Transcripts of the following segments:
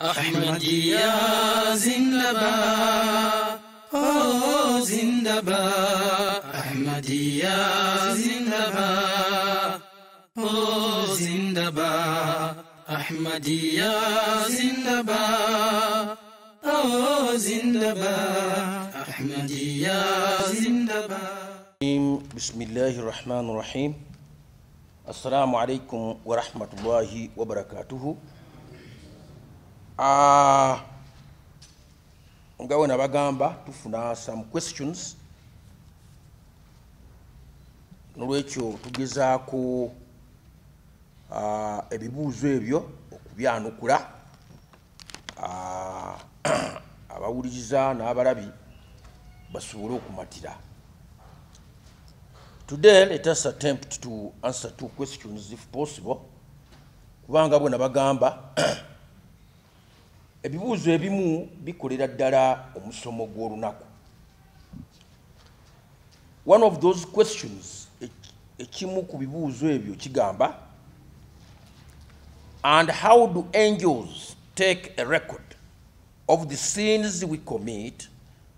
Ahmadiyya Zindabad, oh Zindabad. Ahmadiyya Zindabad, oh Zindabad. Ahmadiyya Zindabad, oh Zindabad. Ahmadiyya Zindabad. Bismillahir Rahmanir Rahim. Assalamu alaikum wa rahmatullahi wa barakatuhu. Ngawe nabagamba tufuna some questions nolwekyo tugezaako ebibuuzo ebyo okubyanukula abawuliriza n'abalabi basobole okumatira. Today let us attempt to answer two questions if possible, kubanga bwe nabagamba ebibuuzo ebimu bikolera ddala omusomo gw'olunaku. One of those questions, ekimu ku bibuuzo ebyo kigamba, and how do angels take a record of the sins we commit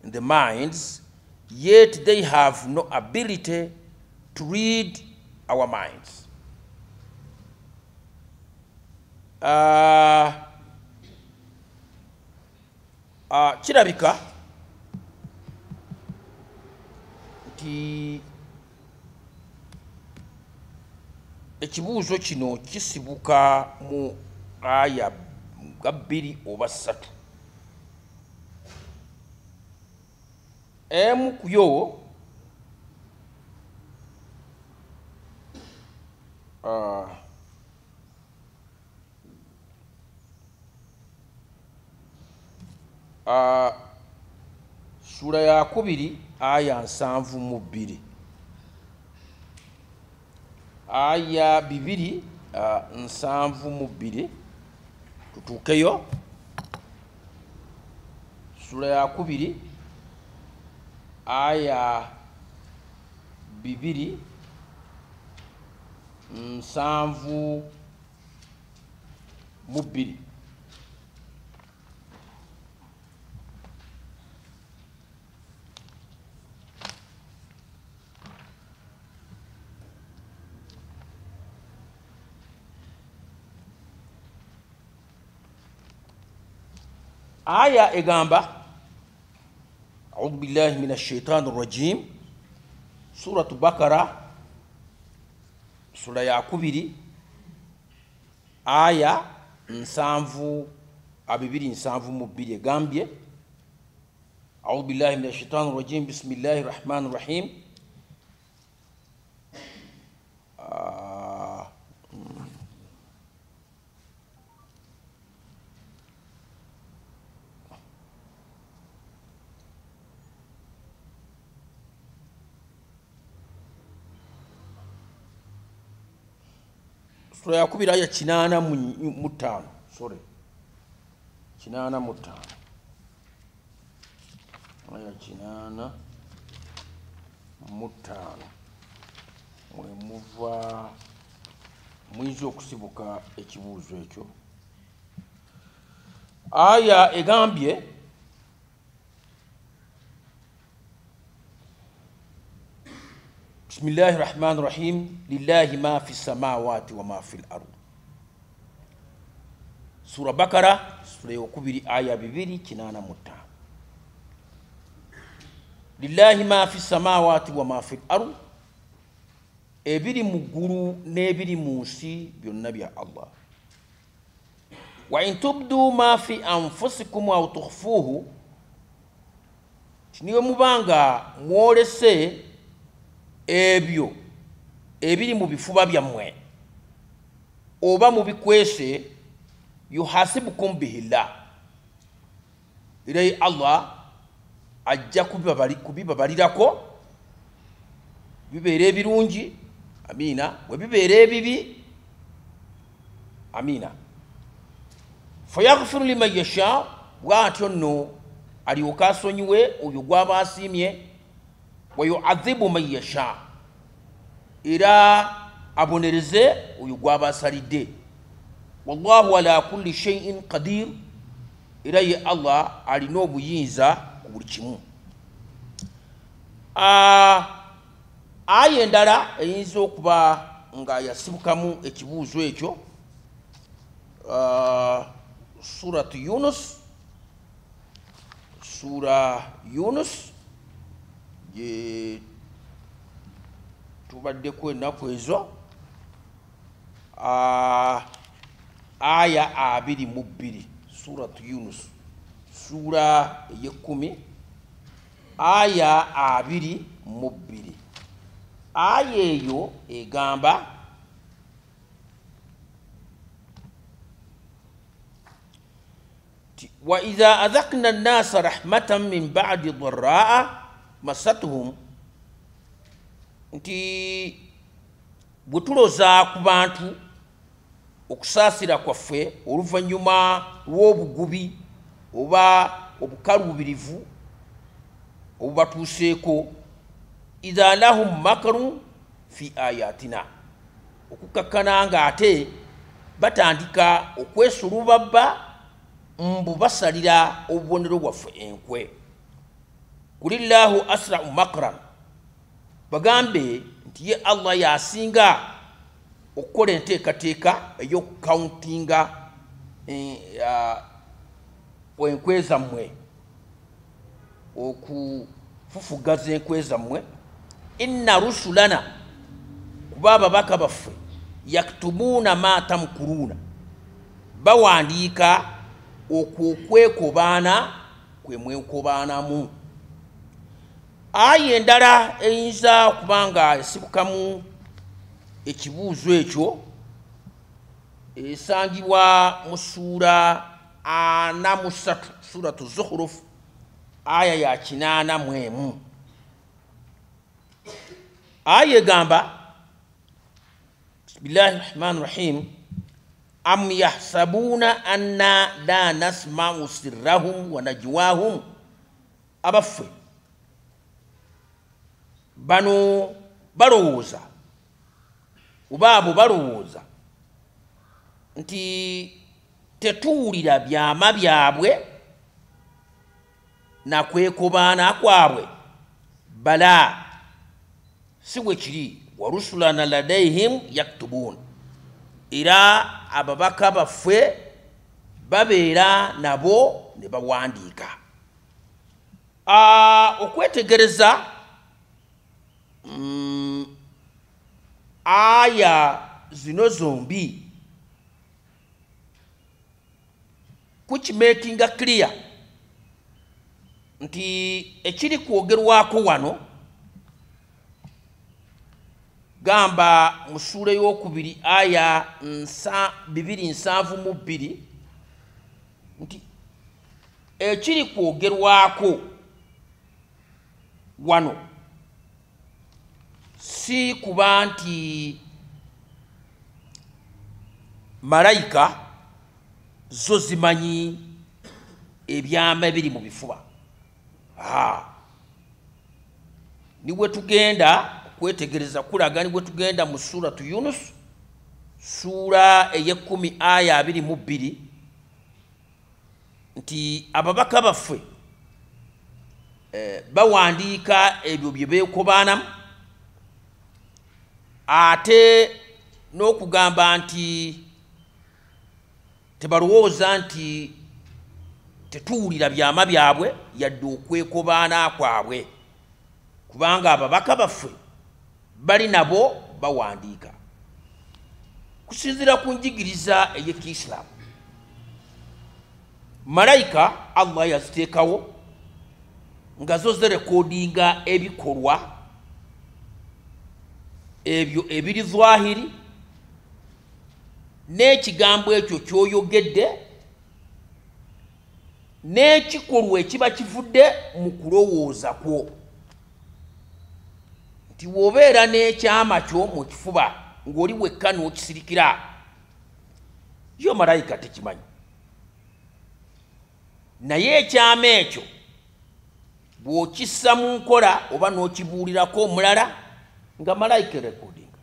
in the minds, yet they have no ability to read our minds? Kirabika nti ekibuuzo kino kisibuka mu aya nga 2 oba 3. Emu ku yo sura ya 2 aya 7:2, aya 2 7:2, tutuukeyo. Sura ya 2 aya 2 7:2. Aya egamba, a'udhu billahi minash shaitani rrajim, suratu Bakara, sura ya 2 aya 7:2 egambye, a'udhu billahi minash shaitani rrajim, bismillahir rahmanir rahim. Sura ya 2 aya 85, sorry, 85, aya 85 mwe muva mwiza okusibuka ekibuuzo ekyo. Aya egambye, Bismillahir Rahmanir Rahim, lillahi ma fi samawati wa ma fil ard. Sura Bakara, sura ya 2 aya 285. Lillahi ma fi samawati wa ma fil ard, ebiri mu ggulu n'ebiri mu nsi byonna bya Allah. Wa in tubdu ma fi anfusikum aw tukhfuhu, niwe mubanga mwolese ebyo ebiri mu bifuba byammwe oba mu bikwese, yuhasibukum bihillah, ila Allah ajja kubibabalirako, bibeera ebirungi, amina, bwe bibeera ebibi, amina. Fayaghfiru liman yasha, bw'atyo nno alyoka asonyiwe oyo gw'aba asiimye, wa yu'adhibu man yasha, era abonereze oyo gw'aba asalidde. Wallahu ala kulli shay'in qadir, era ye Allah alina obuyinza ku buli kimu. Aya endala eyinza okuba nga yasibukamu ekibuuzo ekyo, suratu Yunus, sura Yunus ye tubaddeko ennaku ezo, aya 22, suratu Yunus, sura eye10, aya 22. Aya eyo egamba wa idha adhaqna an-nasa rahmatan min ba'di dharra'a masatuhum, nti bwetuloza ku bantu okusaasira kwaffe oluvannyuma lw'obugubi oba obukaluubirivu obubatuuseeko, idha lahum makarun fi ayatina, okukakkana ng'ate batandika okwesulubabba mbu basalira obubonero bwaffe enkwe. Kulillahu asra'u makran, bagambe nti ye Allah yasinga okukola enteekateeka ey'okukauntinga enkwe zammwe, okufufugaza enkwe zammwe. Inna rusulana, kuba ababaka baffe, yaktumuuna ma tamkuruuna, bawandiika okwo okwekobaana kwe mwekobaanamu. Aya endala eyinza okuba nga esibukamu ekibuuzo ekyo esangibwa mu sura 43, suratu Zukhruf, aya ya 81. Aya egamba, bismillahi rahmani rahim, am yahsabuna anna la nasma'u sirrahum wa najwahum, abaffe bano balowooza oba abo balowooza nti tetuwulira byama byabwe na kwekobaana kwabwe? Bala, si bwe kiri, wa rusulana ladaihim yaktubun, era ababaka baffe babeera nabo ne bawandiika. Okwetegereza aya zino zombi kukimakinga clear nti ekiri kwogerwako wano, gamba mu sura y'okubiri aya 272, nti ekiri kwogerwako wano si kuba nti malayika zo zimanyi ebyama ebiri mu bifuba. Niwe tugenda kwetegereza kulaga, niwe tugenda mu suratu Yunus, sura eye10 aya 22, nti ababaka baffe bawandiika ebyo bye beekobaanamu, ate n'okugamba nti tebalowooza nti tetuwulira byama byabwe yadde okwekobaana kwabwe, kubanga ababaka baffe bali nabo bawandiika. Kusinziira ku njigiriza ey'Ekiislamu, malayika Allah yaziteekawo nga zo zirekodinga ebikolwa ebyo ebiri zahiri n'ekigambo ekyo ky'oyogedde n'ekikolwa ekiba kivudde mu kulowooza kwo. Nti wobeera n'ekyama kyo mu kifuba ng'oli wekka n'okisirikira, yo malayika tekimanyi, naye ekyama ekyo bw'okissa mu nkola oba n'okibuulirako omulala nga malayika recordinga,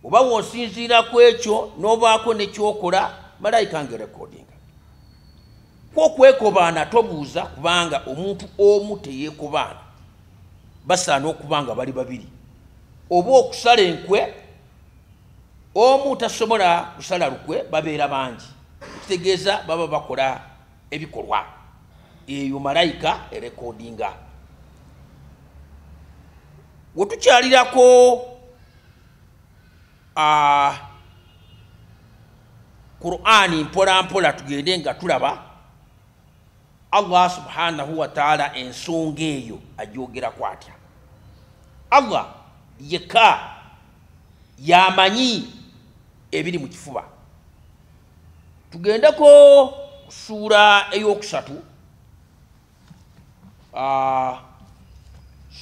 oba w'osinziira ku ekyo n'obaako ne kyokola malayika nga recordinga. kwekobana tobuuza kubanga omuntu omu teyeekobana basaana okubanga bali babiri oba okusala enkwe omu tasobola kusala lukwe babeera bangi ekitegeeza baba bakola ebikolwa eyo malayika erekodinga wetukyalirako Qur'ani mpola mpola tugende nga tulaba Allah subhanahu wa ta'ala ensonga eyo ajogera kwatya Allah yeka yamanyi ebiri mu kifuba tugendeko sura eyokusatu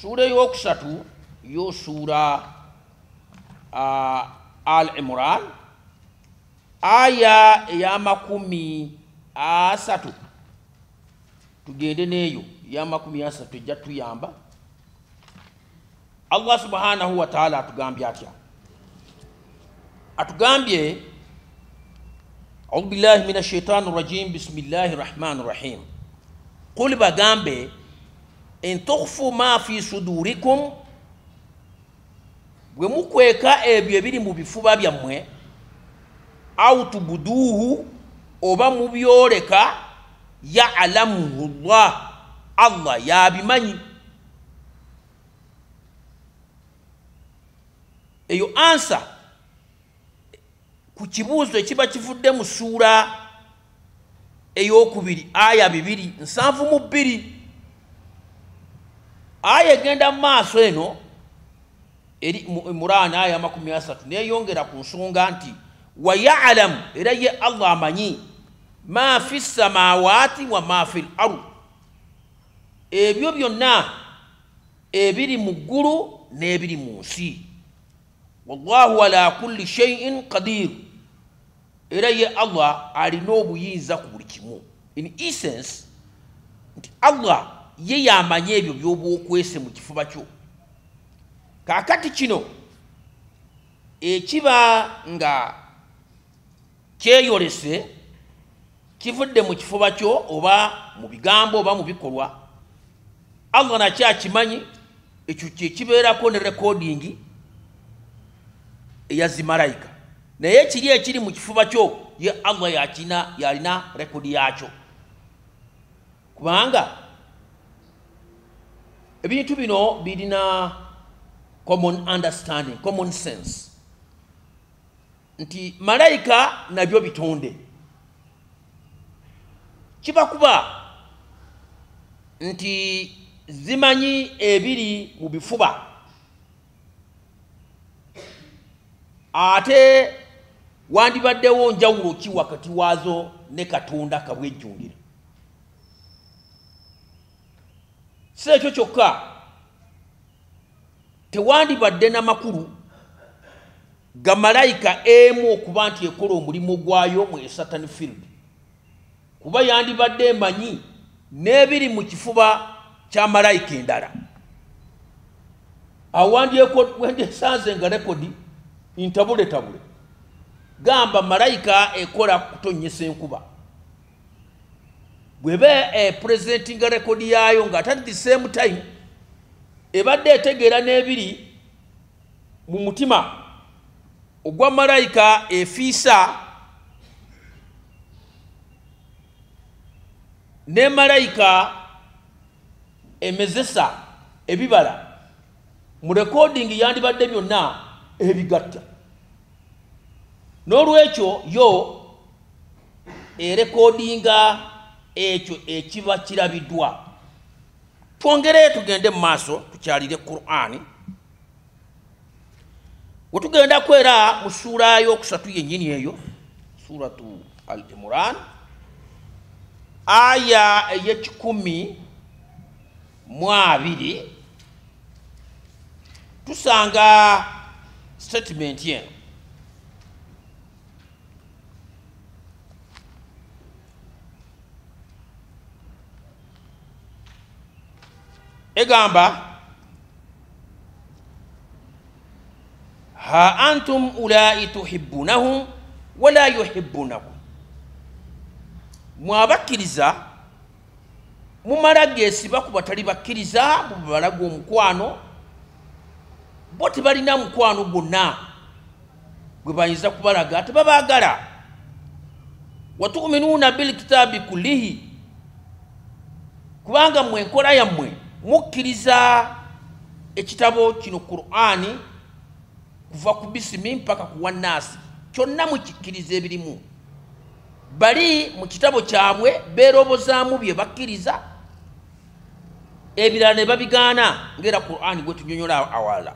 sura eyokusatu yo sura Al-Imran aya ya 30 tugende neyo ya 30 ejja tuyamba Allah subhanahu wa ta'ala atugambye atya atugambye a'udhu billahi minash shaitani rajim bismillahir rahmanir rahim qul bagambe in tukhfu ma fi sudurikum bwe mukweka ebyo ebiri mu bifuba byammwe au tubuduhu oba mubyoleka ya'lamuhu Allah Allah yabimanyi eyo answer ku kibuuzo ekiba kivudde mu ssuura ey'okubiri aya 272 aya egenda mu maaso eno eri Imran aya 30 neyongera ku nsonga nti wa ya'lam era ye Allah amanyi ma fi samawati wa ma fi al-ard ebyo byonna ebiri mu ggulu n'ebiri mu nsi wallahu ala kulli shay'in qadir era ye Allah alina obuyinza ku buli kimu in essence nti Allah ye yamanyi ebyo by'oba okwese mu kifuba kyo kakati kino ekiba nga kyeyolese kivudde mu kifuba kyo oba mu bigambo oba mu bikolwa Allah nakyakimanyi ekyo kyekibeerako ne recording eya zimalayika naye kiri ekiri mu kifuba kyo ye Allah yalina rekodi yakyo kubanga ebintu bino birina common understanding common sense nti malayika nabyo bitonde kibakuba nti zimanyi ebiri mu bifuba ate wandibaddewo njawulo ki wakati waazo ne Katonda kabwejjungira si ekyo kyokka tewandibadde n'amakulu ga malayika emu okuba nti ekola omulimu gwayo mu Satan field kuba yandibadde emanyi n'ebiri mu kifuba kya malayika endala wendyesanze nga rekodi intabule gamba malayika ekola kutonyesa enkuba bwebe presenting record yayo nga at the same time ebadde etegeera n'ebiri mu mutima ogwa malayika efiisa ne malayika emezesa ebibala mu recording yandibadde byonna ebigatta n'olwekyo yo erekodinga ekyo ekiba kirabiddwa twongere tugende mu maaso tukyalire Qur'ani wetugenda kwera mu ssuura y'okusatu yennyini eyo suratu Al-Imran aya ey'ekikumi tusanga statement yeno egamba ha antum ulai tuhibbunahum wala yuhibbunakum mwabakiriza mumala gesiba ku batali bakkiriza mubalaga omukwano bo tebalina mukwano gwonna gwe bayinza kubalaga tebabaagala watuminuuna bilkitaabi kullihi kubanga mmwe enkola yammwe mukkiriza ekitabo kino Qur'ani kuva ku bisimi mpaka ku wannaasi kyonna mukikkiriza ebirimu bali mu kitabo kyabwe beerobozaamu bye bakkiriza ebirala ne babigaana ng'era Qur'ani gwe tunyonyola awala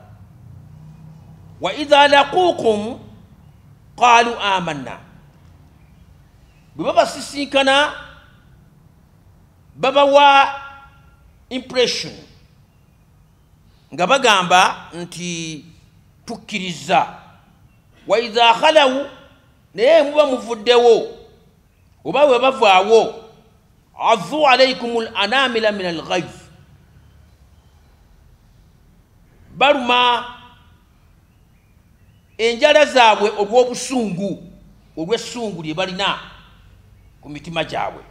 wa idha laquukum qaalu amanna bwe babasisinkana babawa impression nga bagamba nti tukkiriza wa idha khalawu naye muba muvuddewo oba bwe bavaawo addu alaykum al-anamila min al-ghayz baluma enjala zaabwe olw'obusungu olw'essungu lye balina ku mitima gyabwe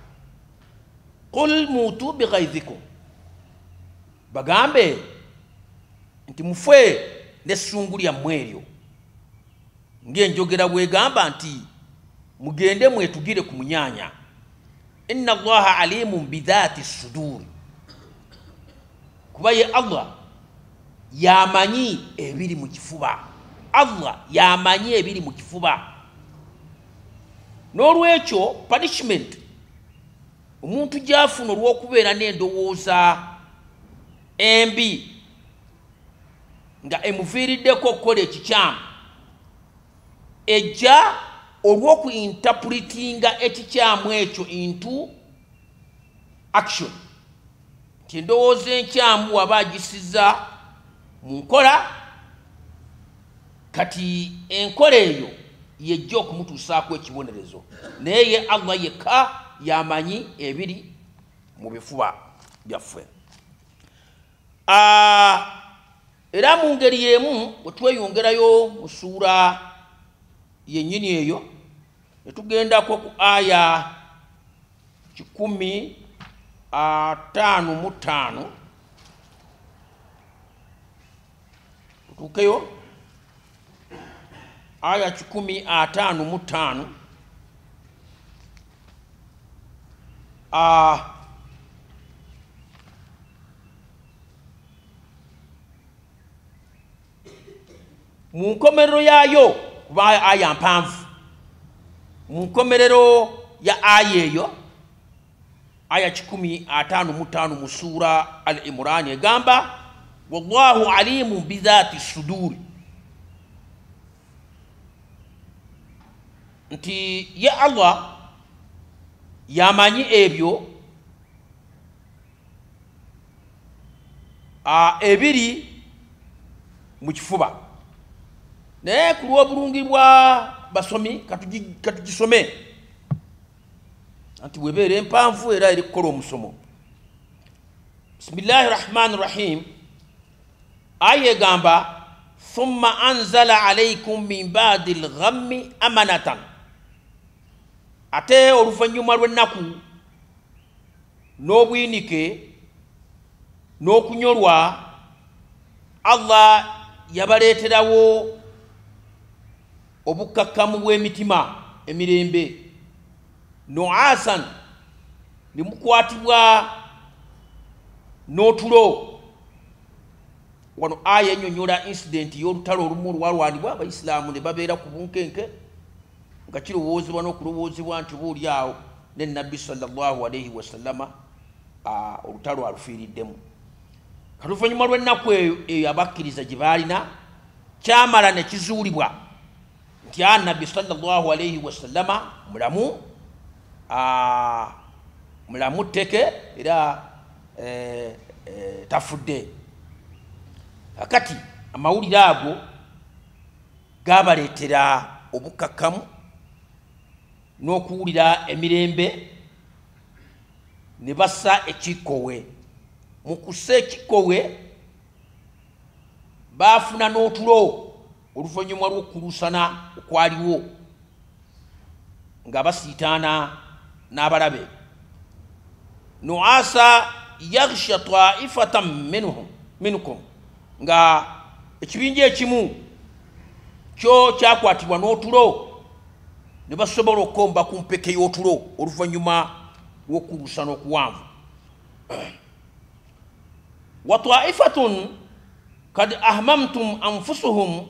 qul mutu bighayzikum bagambe nti mufwe n'essungu lyammwe eryo ng'enjogera bwegamba nti mugende mwetugire ku munyaanya inna allaha alimun bidhati suduri kuba ye Allah yamanyi ebiri mu kifuba Allah yamanyi ebiri mu kifuba n'olwekyo punishment omuntu gy'afuna olw'okubeera n'endowooza embi nga emuviiriddeko okukola ekikyamu ejja olw'okuinterpretinga ekikyamu ekyo into action nti endowooza enkyamu waba agisiza mu nkola kati enkola eyo yejja okumutuusaako ekibonerezo naye ye Allah yekka yamanyi ebiri mu bifuba byaffe era mu ngeri y'emu bwe tweyongerayo mu suura yennyini eyo ne tugendako ku aya 155 tutuukeyo aya 155 mu nkomerero yaayo kuba aya mpanvu mu nkomerero ya aya eyo aya 155 mu suura al-Imran egamba wallahu alimun bidhati suduri nti ye Allah yamanyi ebyo ebiri mu kifuba naye ku lw'obulungi bwa basomi katugisome anti webeera empanvu era eri kukola omusomo bismillahi rahmani rahim aya egamba thumma anzala alaykum min ba'di al-ghammi amanatan ate oluvannyuma lw'ennaku n'obuyinike n'okunyolwa Allah yabaleeterawo obukakkamu bw'emitima emirembe noasan ne mukwatibwa n'otulo wano aya ennyonnyola incident y'olutalo olumu olwalwanibwa abaisiraamu ne babeera ku bunkenke nga kirowoozebwa n'okulowoozebwa nti oba oli awo ne nabbi sallallahu alayhi wasallama olutalo alufiiriddemu katuvannyuma lw'ennaku eyo abakkiriza gye baalina kyamala ne kizuulibwa nti nabbi sallallahu alayhi wasallama mulamu tteke era tafudde akati amawulire ago gabaleetera obukakkamu n'okuwulira emirembe ne bassa ekikkowe mu kussa ekikkowe baafuna n'otulo oluvannyuma lw'okkulusana okwaliwo nga basiitaana n'abalabe nuasa yaghsha ta'ifatan minkum nga ekibinja ekimu kyo kyakwatibwa n'otulo ne basobola okukomba ku mpeke y'otulo oluvannyuma lw'okulusa n'okuwanvu wa ta'ifatun kad ahmamtum anfusuhum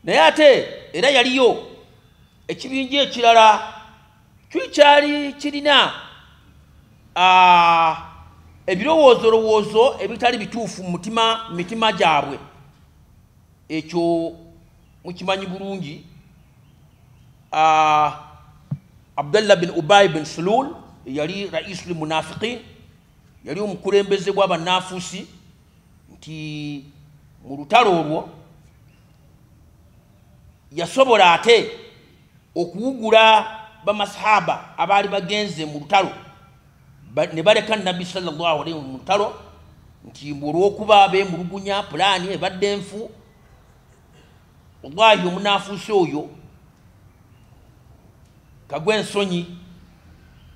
naye ate era yaliyo ekibinja ekirala kyali kirina ebirowoozo ebitali bituufu mu mitima gyabwe ekyo mukimanyi bulungi Abdullah bin Ubay bin Sulul yali raisul munafiqin yali omukulembeze bw'abanaafuusi nti mu lutalo olwo yasobola ate okuwugula bamasahaba abaali bagenze mu lutalo ne baleka nabbi sallallahu alaihi mu lutalo nti olw'okuba beemulugunya pulaani ebadde enfu wallahi omunaafuusi oyo kagwensonyi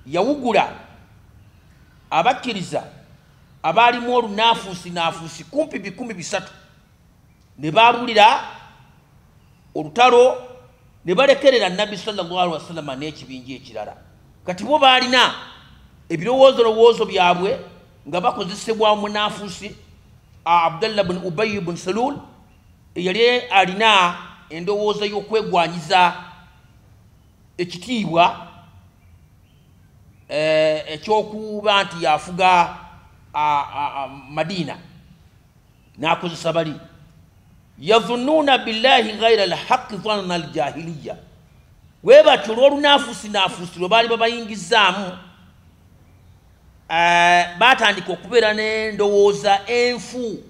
yawugula abakkiriza abaalimu olunaafuusi kumpi 300 ne baabulira olutalo ne balekerera nabbi sallallahu alaihi wasallam n'ekibinja ekirala kati bo baalina ebirowoozo byabwe nga bakozesebwa omunaafuusi Abdullah bin Ubay bin Salul yali alina endowooza y'okwegwanyiza ekitiibwa ekyokuba nti yafuga Madina n'akozesa bali yadhunnuna billahi ghayra alhaqqi dhanna aljahiliya webatyo olw'olunaafuusi lwe baali babayingizaamu batandika okubeera n'endowooza enfu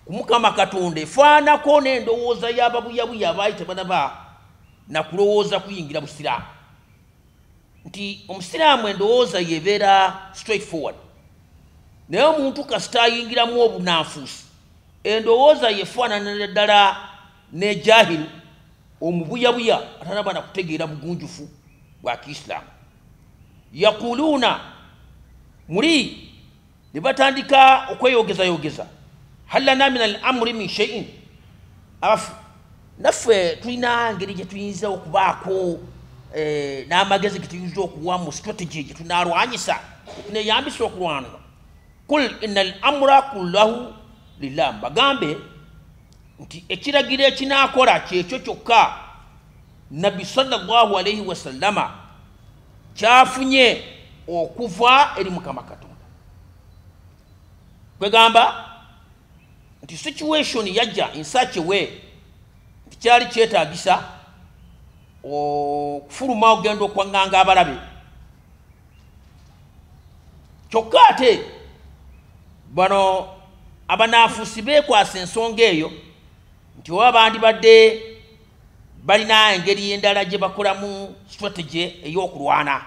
ku Mukama Katonda efaanako n'endowooza y'ababuyabuya abaali tebanaba nakulowooza kuyingira busiraamu nti omusiraamu endowooza yebeera straightforward naye omuntu kasita ayingiramu obunaafuusi endowooza yefaananira ddala n'ejahiru omubuyabuya atanaba nakutegeera bugunjufu bwa Kiislaamu yaquluuna muli ne batandika okweyogeza hal lana min al-amri min shay'in naffe tulina ngeri gye tuyinza okubaako n'amagezi ge tuyinza okuwa mu strategy gye tunaalwanyisa tuneyambisa okulwana kul inna al-amra kullahu lillah mbagambe nti ekiragiro ekinaakola kyekyo kyokka nabbi sallallahu alaihi wasallama kyafunye okuva eri Mukama Katonda kwegamba nti situation yajja in such a way nti kyali kyetaagisa okufuluma ogenda okwaŋŋanga abalabe kyokka ate bano abanaafuusi beekwasa ensonga eyo nti oba bandibadde balina engeri endala gye bakolamu strategy ey'okulwana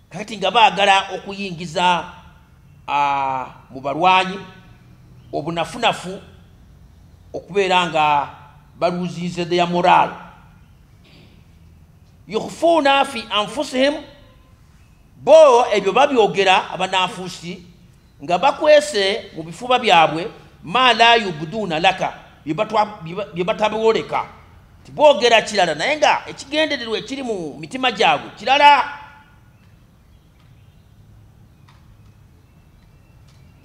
kati nga baagala okuyingiza mu balwanyi obunafunafu okubeera nga baluuziize their moral yukhfuuna fi anfusihim bo ebyo babyogera abanaafuusi nga bakwese mu bifuba byabwe ma la yubduuna laka bye bataboleka tiboogera kirala naye nga ekigendererwa ekiri mu mitima gyabwe kirala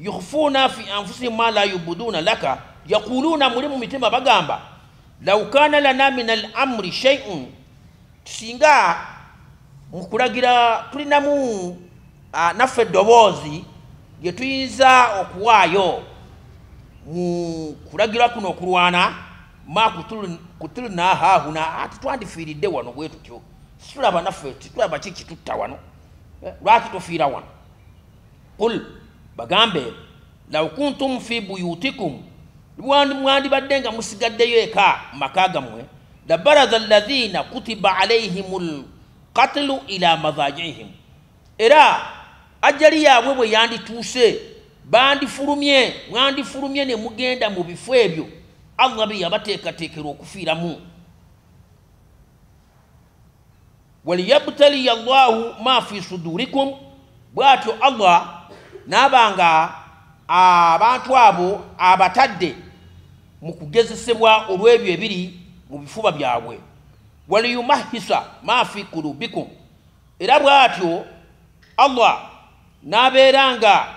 yukhfuuna fi anfusihim ma la yubduuna laka yaquluuna muli mu mitima bagamba law kaana lana min al-amri shay'un singa mukulagira tulinamu naffe eddoboozi gye tuyinza okuwaayo mu kulagira kuno okulwana ma kutulna haahuna ati twandifiiridde wano bwe tutyo situlaba naffe titulaba kikitutta wano lwaki tofiira wano qul bagambe law kuntum fi buyutikum mwandibadde nga musigaddeyo eka maka gammwe labaraza alladhina kutiba alaihimul qatlu ila madajihim era ajali yaabwe bwe yandituuse mwandifulumye ne mugenda mu bifo ebyo Allah bye yabateekateekera okufiiramu waliyabtaliya Allahu ma fi sudurikum, bwatyo Allah nabanga abantu abo abatadde mu kugezesebwa olw'ebyo ebiri mu bifuba byabwe. Waliyumahisa ma fi kulubikum, era bwatyo Allah nabeeranga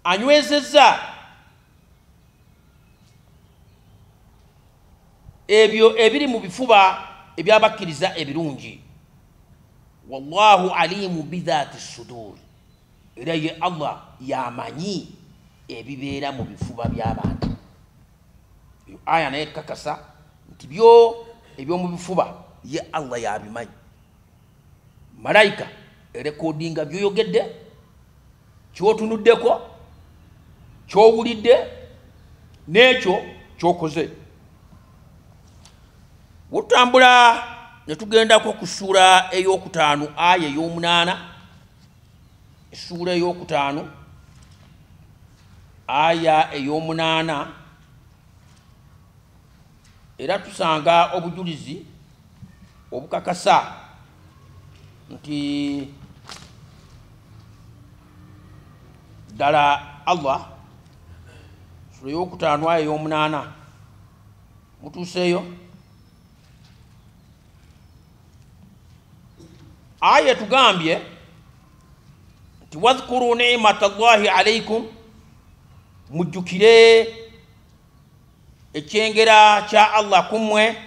anywezezza ebyo ebiri mu bifuba ebyabakkiriza ebirungi. Wallahu alimu bidhati sudur, era ye Allah yamanyi ebibeera mu bifuba by'abantu. Eyo aya naye kakasa nti byo eby'omu bifuba ye Allah yabimanyi. Malayika erekodinga byoyogedde, kyotunuddeko, kyowulidde, n'ekyo kyokoze. Wotambula ne tugendako ku ssuura ey'okutaano aya ey'omunaana. Essuura ey'okutaano aya ey'omunaana, era tusanga obujulizi obukakasa nti ddala Allah, sura ey'okutaano aya ey'omunaana, mutuuseeyo? Aya tugambye nti wadhkuru ni'matallahi alaykum, mujjukire ekyengera kya Allah kummwe,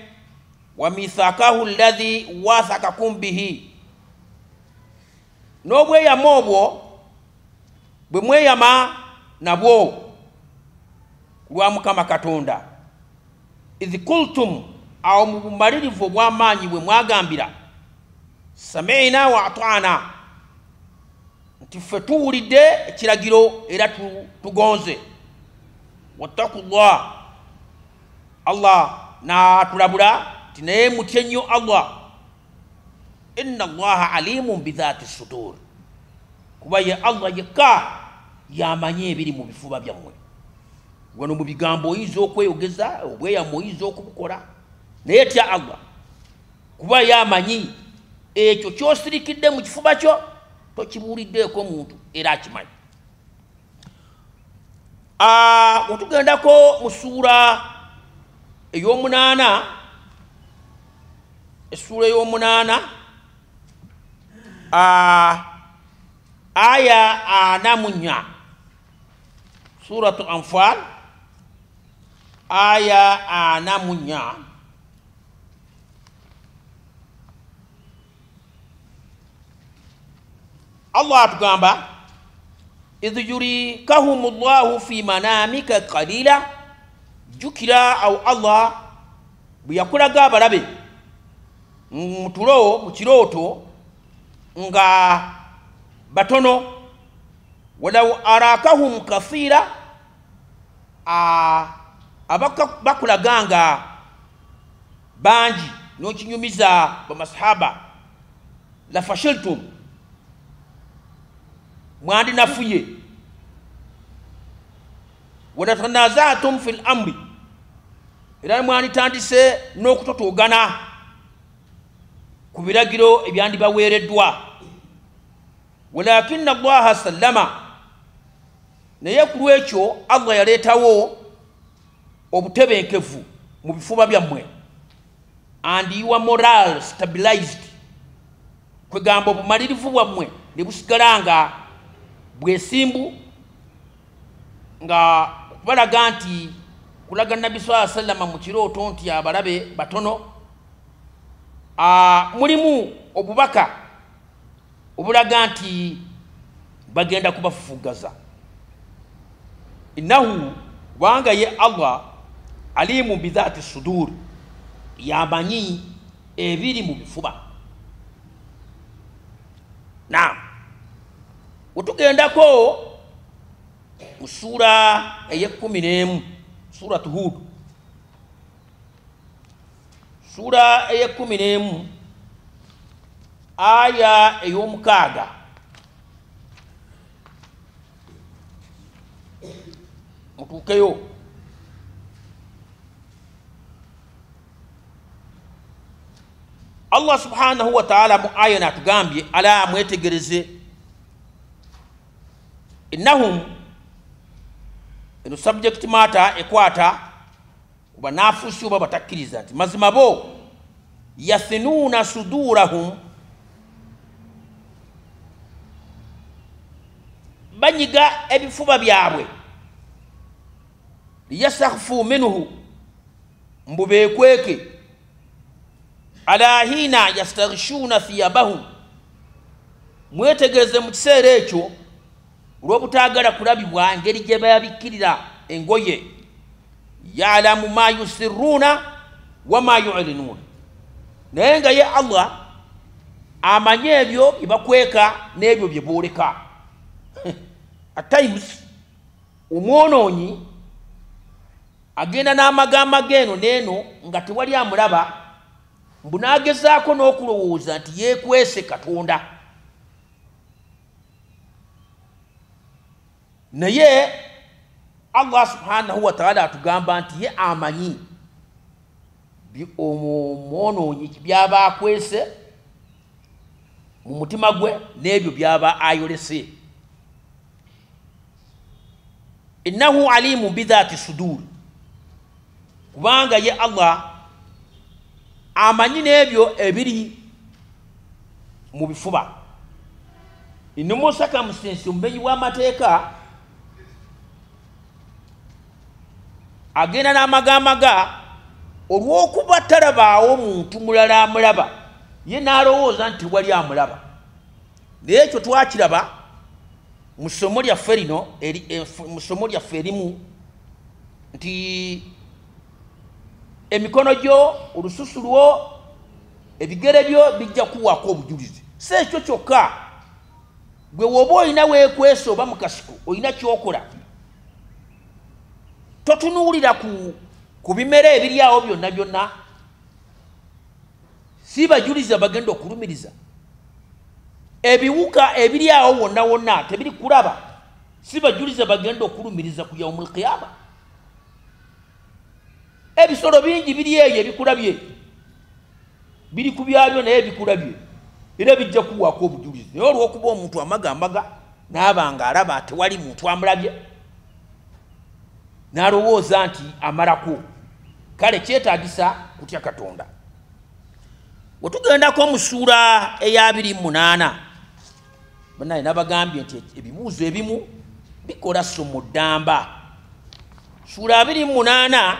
wa mithakahu alladhi wathakakum bihi, n'obweyama obwo bwe mweyama nabwo lwa Mukama Katonda. idh kultum, awo mu bumalirivu obw'amaanyi bwe mwagambira sami'na wa ata'na, nti ffe tuwulidde ekiragiro era tugonze. wattaqullah, Allah n'atulabula nti naye mutye nnyo Allah. inna Allaha alimun bidhati sudur, kuba ye Allah yekka yamanyi ebiri mu bifuba byammwe. Wano mu bigambo oyinza okweyogeza, obweyamo oyinza okubukola, naye tya Allah, kuba yamanyi ekyo kyosirikidde mu kifuba kyo tokibuuliddeeko muntu era akimanyi. Wetugendako mu ssuura ey'omunaana, essuura ey'omunaana aya 44, suratu Anfal aya 44. Allah atugamba idh yurikahumullahu fi manamika qalila, jukira awo Allah bwe yakulaga abalabe mutulo mu kirooto nga batono. Walaw arakahum kathira, abakulaganga bangi n'okinyumiza bamasahaba, la fashiltum, mwandinafuye. Walatanaza'tum fil amri, era mwanditandise n'okutotoogana ku biragiro ebyandibaweereddwa. Walakinna Allaha sallama, naye ku lwekyo Allah yaleetawo obutebenkevu mu bifuba byammwe, and you are moral stabilized, kwegamba obumalirivu bwammwe ne busigala nga bwesimbu, nga balaga nti kulaga Nabbi sallallahu alaihi wasallam mu kirooto nti abalabe batono, mulimu obubaka obulaga nti bagenda kubafufugaza. Innahu, wanga ye Allah, alimu bidhati sudur, yamanyi ebiri mu bifuba. Naam, wetugendako mu ssuura ey'ekumi, suratu Hud, ssuura ey'ekumi aya ey'omukaaga. Mutuukeyo. Allah subhanahu wa ta'ala mu aya natugambye ala mwetegereze innahum eno subject matter ekwata kuba nafusi oba batakkiriza nti mazima bo yathinuna sudurahum banyiga ebifuba byabwe liyastakhfu minhu mbubekweke ala hina yastaghshuna thiyabahum mwetegereze mu kiseera ekyo olw'obutaagala kulabibwa engeri gye bayabikkirira engoye ya'lamu ma yusirruuna wa ma yu'linuuna naye nga ye Allah amanye ebyo bye bakweka n'ebyo bye booleka at times omwonoonyi agenda n'amagamba geeno n'eno nga tewali amulaba mbu n'agezaako n'okulowooza nti yeekwese Katonda naye Allah subhanahu wa ta'ala atugamba nti ye amanyi omwonoonyi byaba akwese mu mutima gwe n'ebyo byaba ayolese innahu alimu bidhati sudur kubanga ye Allah amanyi n'ebyo ebiri mu bifuba innumu circumstance omumenyi w'amateeka agenda n'amagamaga olw'okuba talabaawo muntu mulala amulaba ye n'alowooza nti wali amulaba naye ekyo twakiraba mu ssomo lyaffe lino mu ssomo lyaffe erimu nti emikono gyo olususu lwo ebigere byo bijja kuwaako obujulizi si ekyo kyokka gwe woba olina weekwesa oba mu kasiko olina kyokola totunuulira ku bimera ebiri awo byonna byonna si bajuliza bagenda okulumiriza ebiwuka ebiri awo wonna wonna tebiri kulaba si bajuliza bagenda okulumiriza ku yaumul qiyama ebisolo bingi biri eyo ebikulabye biri ku byabyo naye ebikulabye era bijja kuwaako obujulizi naye olw'okuba omuntu amagamaga n'abanga alaba tewali muntu amulabye n'alowooza nti amalako kale kyetaagisa kutya Katonda wetugendako mu ssuura eya 28 banaye nabagambye nti ebibuuzo ebimu bikola ssomo ddamba ssuura 28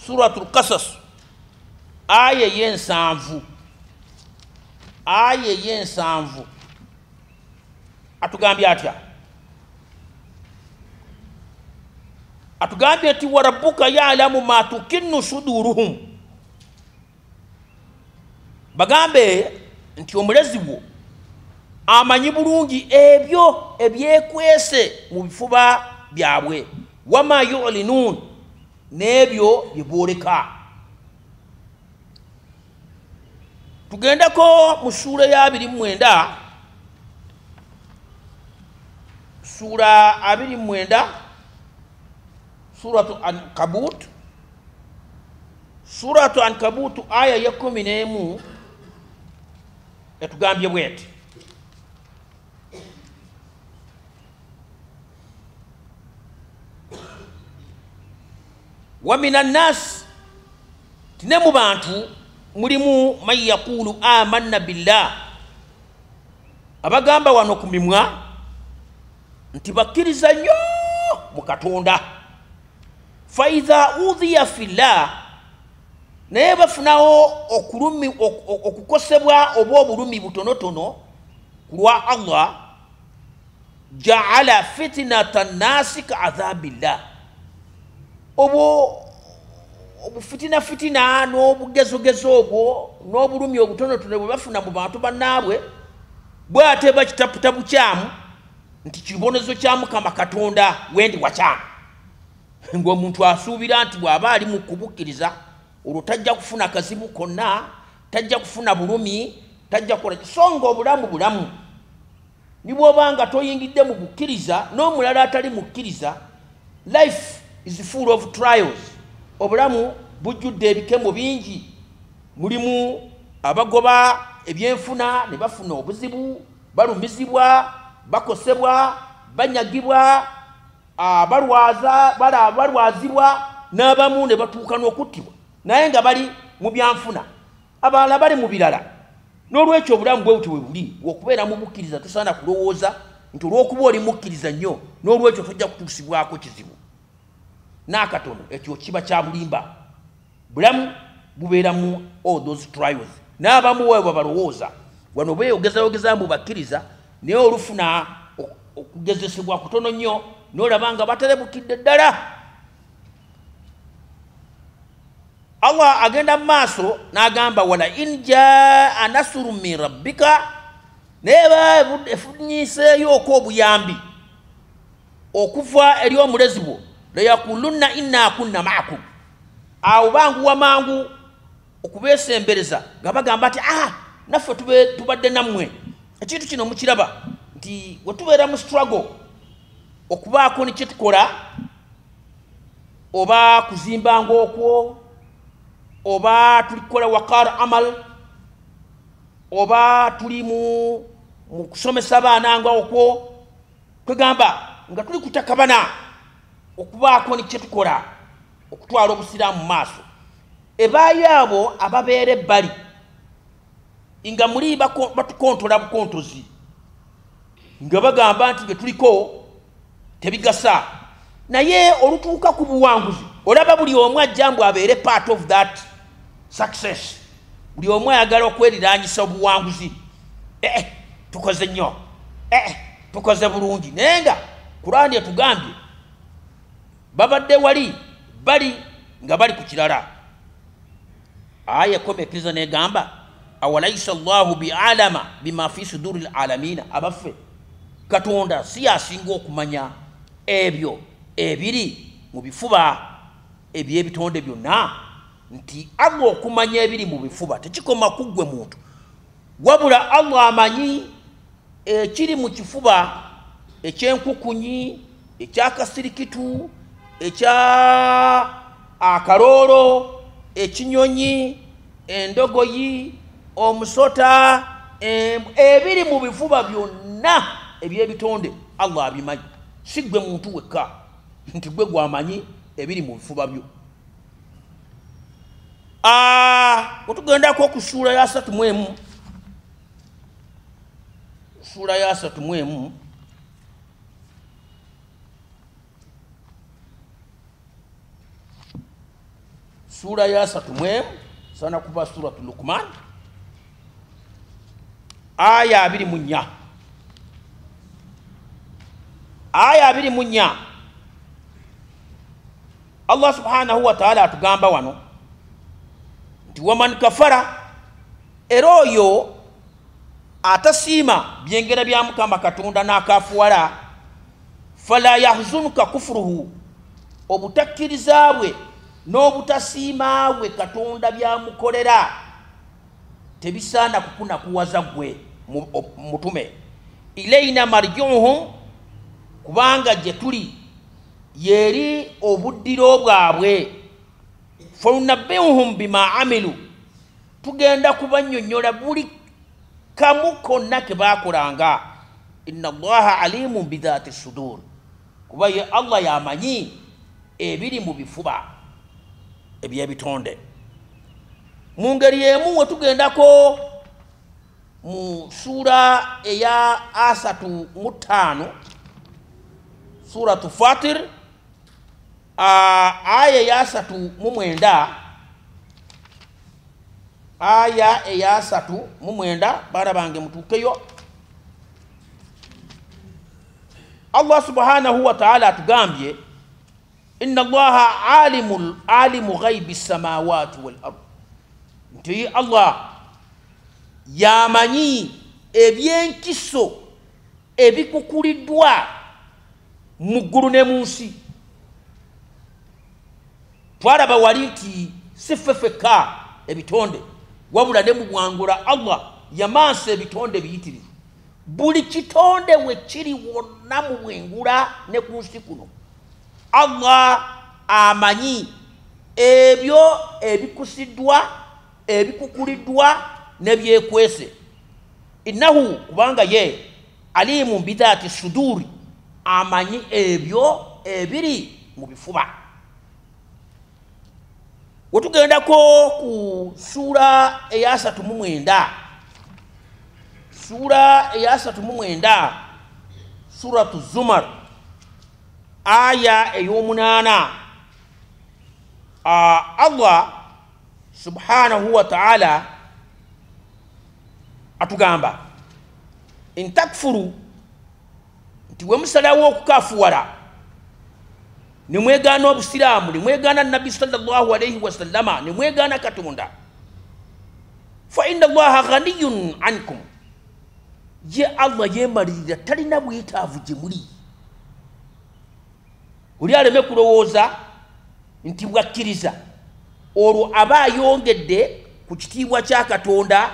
suratul Qasas aya ey'ensanvu atugambye atya atugambye nti wa rabbuka ya'lamu ma tukinnu suduruhum bagambe nti omulezi wo amanyi bulungi ebyo ebyekwese mu bifuba byabwe wama yu'linun n'ebyo byebooleka tugendako mu ssuura ya 29 ssuura 29 suratu Ankabut suratu Ankabut aya ya 11 etugambye bweti wa minan nas tine mu bantu mulimu man yaqulu amanna billah abagamba wano ku mimwa nti bakkiriza nnyo mu Katonda faidha udhiya fillah naye bafunawo okukosebwa oba obulumi butonotono ku lwa Allah ja'ala fitnata nnasi ka adhabillah obufitina n'obugezogezo obwo n'obulumi obutonotono bwe bafuna mu bantu bannaabwe bw'ate bakitaputa bukyamu nti kibonezo kya Mukama Katonda wendi wakyamu ng'omuntu asuubira nti bw'aba ali mu kubukkiriza olwo tajja kufuna kazibu konna tajja kufuna bulumi tajja kukola songa obulamu ni bw'obanga toyingidde mu bukkiriza n'omulala atali mukkiriza life is full of trials obulamu bujjudde ebikemo bingi mulimu abagoba ebyenfuna ne bafuna obuzibu balumizibwa bakosebwa banyagibwa balwazibwa n'abamu ne batuuka n'okuttibwa naye nga bali mu byanfuna abalala bali mu birala n'olwekyo obulamu bwe buti bwe buli okubeera mu bukkiriza tosaana kulowooza nti olw'okuba oli mukkiriza nnyo n'olwekyo tojja kutuusibwako kizibu n'akatono ekyo kiba kya bulimba bulamu bubeera mu all those trials n'abamu weebwa balowooza wano beeyogezayogeza mu bakkiriza naye olufuna okugezesebwa kutono nnyo n'olaba nga baterebukidde ddala Allah agenda mu maaso n'agamba wala in jaa nasru min rabbika naye efunyiseeyo obuyambi okuva eri omulezi bwo layakulunna inna kunna maakum awo banguwa mangu okubeesembereza nga bagamba nti naffe tubadde nammwe ekintu kino mukiraba nti we tubeera mu struggle okubaako ne kyetukola oba kuzimbanga okwo oba tuli kukola waqar amal oba tuli mu kusomesa abaana nga okwo kwegamba nga tuli kutakabana okubaako ne kyetukola okutwala obusiraamu mu maaso ebaayo abo ababeera ebbali nga muli batukontola bukontozi nga bagamba nti bye tuliko tebigasa naye olutuuka ku buwanguzi olaba buli omu ajja mbu abeere part of that success buli omu ayagala okweriranyisa obuwanguzi tukoze nnyo tukoze bulungi naye nga Kurani etugambye babadde wali bali nga bali ku kirala aya ekomekereza negamba awalaisa Allahu bi'alama bima fi suduril alamina abaffe Katonda si asinga okumanya ebyo ebiri mu bifuba ebyebitonde byonna nti Allah okumanya ebiri mu bifuba tekikoma kuggwe muntu wabula Allah amanyi ekiri mu kifuba ekyenkukunyi ekyakasirikitu ekya akarolo ekinyonyi endogoyi omusota ebiri mu bifuba byonna ebyebitonde Allah abimanyi si gwe muntu wekka nti gwe gwamanyi ebiri mu bifuba byo otugendako ku ssuula ya 31 ssuula ya 31 sura ya 31 sana kuba suratul Luqman aya 24 aya 24 Allah subhanahu wa ta'ala atugamba wano nti waman kafara eroyo atasima byengera bya Mukama Katonda n'akafuwala fala yahzunka kufruhu obutakkiriza bwe n'obutasiima we Katonda byamukolera tebisaana kukunakuwaza gwe mutume ilayna marji'uhum kubanga gye tuli yeri obuddiro bwabwe falunabbihum bima amilu tugenda kubannyonnyola buli kamu konna ke baakolanga inna Allaha alimun bidhati sudur kuba ye Allah yamanyi ebiri mu bifuba ebyebitonde mu ngeri emu wetugendako mu sura eya 35 suratu Fatir aya ya 39 aya eya 39 bana bange mutukeyo Allah subhanahu wa ta'ala atugambye inna Allaha alimu ghaibi samawati wal ard nti Allah yamanyi ebyenkiso ebikukuliddwa mu ggulu ne mu nsi twaraba wali nti sifefeka ebitonde wabula ne mu bwangula Allah yamansa ebitonde biyitirivu buli kitonde we kiri wonna mu bwengula ne ku nsi kuno Allah amanyi ebyo ebikusiddwa ebikukuliddwa nebyekwese. Innahu kubanga ye alimu bidhati suduri amanyi ebyo ebiri mu bifuba. Wetugendako ku sura eya 39, sura eya 39, suratu Zumar, aya ey'omunana, Allah subhanahu wa ta'ala atugamba intakfuru nti wemusalawo okukafuwala nimwegana obusiraamu nimwegana nabbi sallallahu alayhi wa sallama nimwegana Katonda fa inna Allaha ghaniyun ankum, ye Allah yemalirira talina bwetaavu gye muli. Oli aleme kulowooza nti bwakkiriza olwo aba ayongedde ku kitiibwa kya Katonda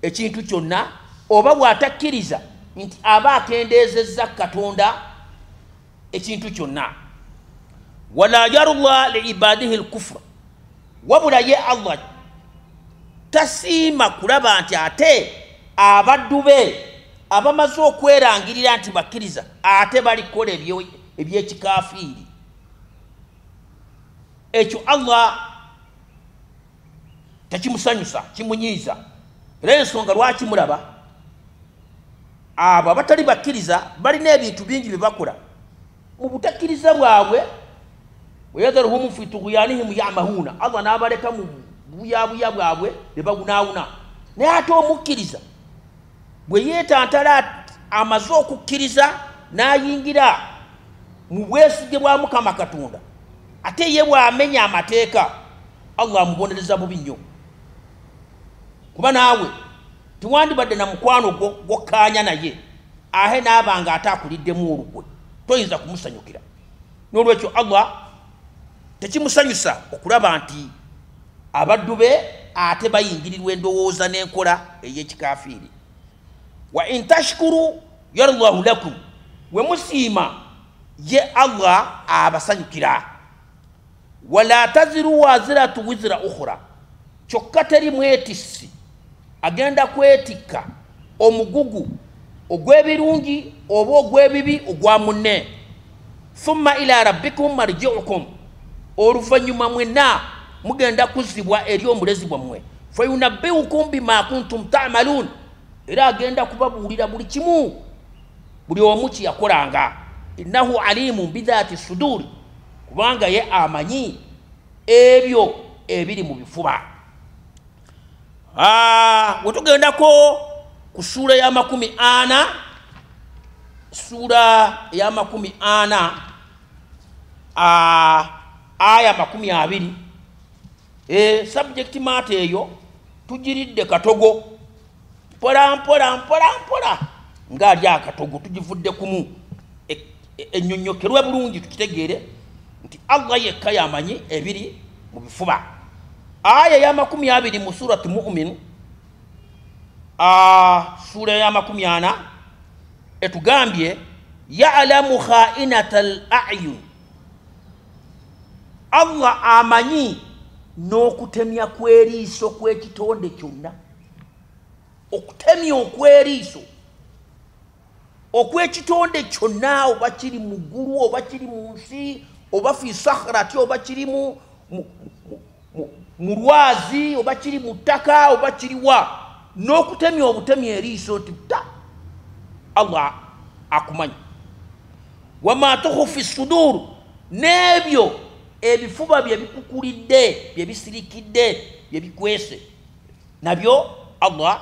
ekintu kyonna, oba bw'atakkiriza nti aba akendeezezza Katonda ekintu kyonna. Wala yarullah liibadihi lkufra, wabula ye Allah tasiima kulaba nti ate abaddu be abamaze okwerangirira nti bakkiriza ate balikola ebyekikafiiri. Ekyo Allah tekimusanyusa, kimunyiiza. Era ensonga lwaki mulaba abo abatali bakkiriza balina ebintu bingi bye bakola mu butakkiriza bwabwe. wayadharuhum fi tughyanihim ya'mahuna, Allah n'abaleka mu buyabuya bwabwe ne bagunaawuna. Naye ate omukkiriza bwe yeetantala amaze okukkiriza n'ayingira mu bwesige bwa Mukama Katonda, ate ye bw'amenya amateeka Allah amubonereza bubi nnyo. Kuba naawe tiwandibadde na mukwano gwokkaanya naye ahe n'abanga ate akuliddemu olukwe, toyinza kumusanyukira. N'olwekyo Allah tekimusanyusa okulaba nti abaddu be ate bayingirirwa endowooza n'enkola ey'ekikafiiri. Wa in tashkuru yarallahu lakum, we musiima ye Allah abasanyukira. Wala taziru waziratu wizra ukhra, kyokka teri mwetisi agenda kwetikka omugugu ogw'ebirungi oba ogw'ebibi ogwa munne. Thumma ila rabbikum marji'ukum, oluvannyuma mwenna mugenda kuzzibwa eri omulezi bwammwe. Fayunabbi'ukum bima kuntum ta'malun, era agenda kubabuulira buli kimu buli omu kye yakolanga. Innahu alimun bidhati suduri, kubanga ye amanyi ebyo ebiri mu bifuba. Wetugendako ku sura ya 40, sura ya 40 aya 20. Subject matter eyo tugiridde katogo mpola mpola mpola mpola nga ali akatogo, tugivudde kumu ennyonnyokerwe bulungi tukitegeere nti Allah yekka yamanyi ebiri mu bifuba. Aya ya 20 mu surati Mu'min, sura ya 40 etugambye ya'lamu kha'inatal a'yun, Allah amanyi n'okutemya kw'eriiso kw'ekitonde kyonna. Okutemya okw'eriiso okw'ekitonde kyonna, oba kiri mu ggulu oba kiri mu nsi oba fi sakhrati oba kiri mu lwazi oba kiri mu ttaka oba kiri wa, n'okutemya obutemya eriiso nti ta Allah akumanyi. Wama tukhfi sudur, n'ebyo ebifuba bye bikukulidde bye bisirikidde bye bikwese nabyo Allah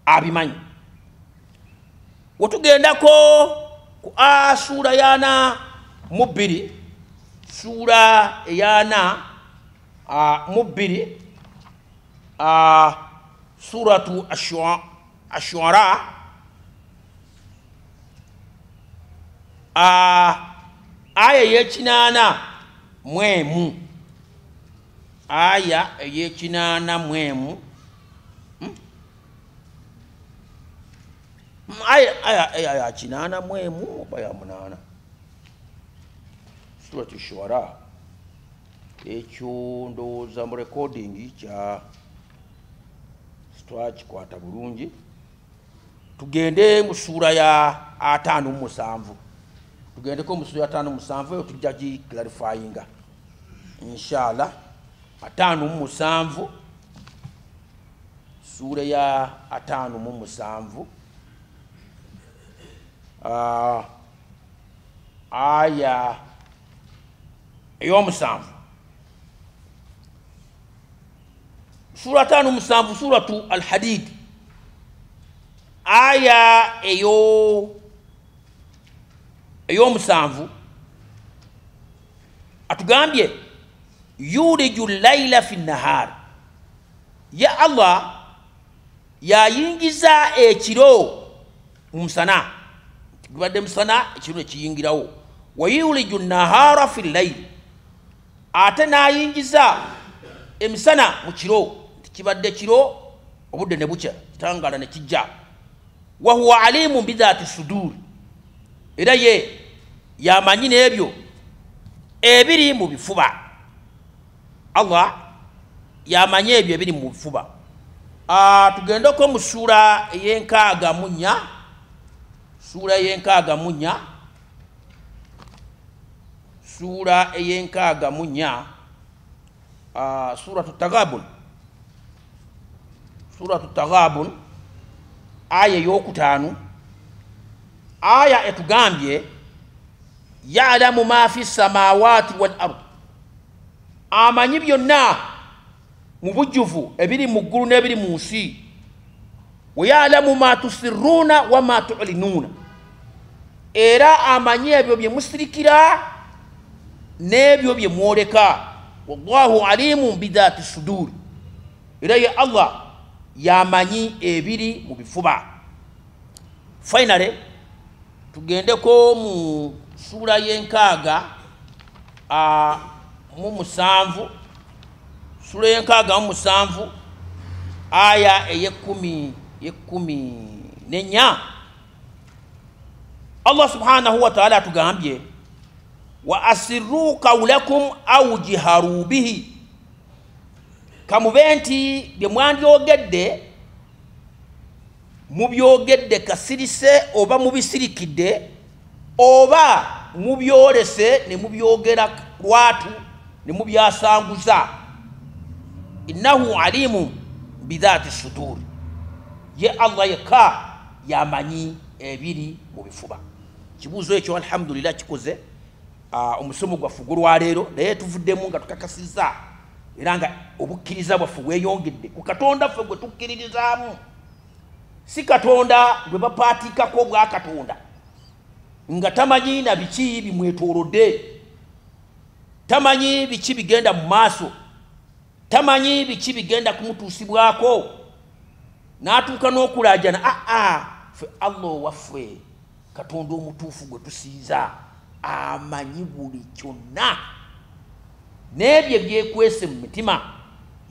abimanyi. Wetugendako ku sura ya 42, sura ya 42, suratu Ash-Shu'ara, aya y'ekinana mwemu, aya y'ekinana mwemu, aya kinana mwemu oba ya munana, suratu Ash-Shu'ara ekyo ndowooza mu recording kya twakikwata bulungi. Tugende mu ssuula ya 57. Tugendeko mu ssuula ya 57 eyo tujja giclarifyinga inshallah. 57 ssuula ya 57 aya ey'omusanvu. Sura 57 suratu Al-Hadid aya ey'omusanvu atugambye yuliju layla fi nahar, ya Allah yayingiza ekiro mu musana, gubadde musana ekiro ekiyingirawo. Wa yuliju nahara fi layl, ate nayingiza emisana mu kiro, kibadde kiro obudde ne bukya kitangala ne kijja. Wa huwa alimun bidhati sudur, era ye yamanyi n'ebyo ebiri mu bifuba. Allah yamanyi ebyo ebiri mu bifuba. Tugendeko mu sura ey'enkaaga mu nnya, sura ey'enkaaga mu nnya, sura ey'enkaaga mu nnya, suratu Taghabun, suratu Taghabun aya ey'okutaano, aya etugambye ya'lamu ma fi samawati wal ard, amanyi byonna mu bujjuvu ebiri mu ggulu n'ebiri mu nsi. Wa ya'lamu ma tusirruuna wa ma tu'linuuna, era amanyi ebyo bye musirikira n'ebyo bye mwoleka. Wallahu alimun bidhati sudur, era ye Allah yamanyi ebiri mu bifuba. Finally tugendeko mu sura y'enkaaga mu musanvu, sura y'enkaaga mu musanvu aya ey'ekkumi n'ennya. Allah subhanahu wa ta'ala atugambye wa asirru qawlakum aw jiharu bihi, kamube nti bye mwandyogedde mubyogedde kasirise oba mubisirikidde oba mubyolese ne mubyogera lwatu ne mubyasanguza. Innahu alimun bidhati sudur, ye Allah yekka yamanyi ebiri mu bifuba. Kibuuzo ekyo alhamdulillah kikoze omusomo gwaffe gw'olwaleero, naye tuvuddemu nga tukakasizza era nga obukkiriza bwaffe bweyongedde ku Katonda ffe gwe tukkiririzaamu, si Katonda gwe bapaatikako bwa Katonda nga tamanyi na biki bimwetoolodde, tamanyi biki bigenda mu maaso, tamanyi biki bigenda kumutuusibwako, n'atuuka n'okulaajana. Ffe Allah waffe Katonda omutuufu gwe tusinza amanyi buli kyonna, n'ebyo ebyekwese mu mitima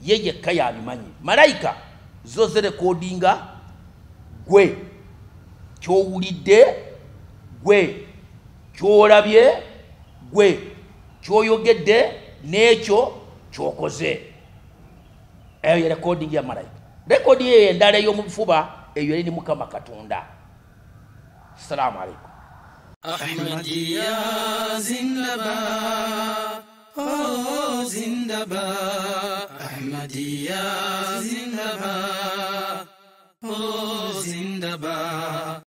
ye yekka yabimanyi. Malayika zo zirekodinga gwe kyowulidde, gwe kyolabye, gwe kyoyogedde, n'ekyo kyokoze. Eyo ye recording ya malayika. Rekodi eyo endala ey'omu bifuba eyo eri Mukama Katonda. Assalamu alaikum. Ahmadiyya zindabad, oh zindabad. Ahmadiyya zindabad, oh zindabad.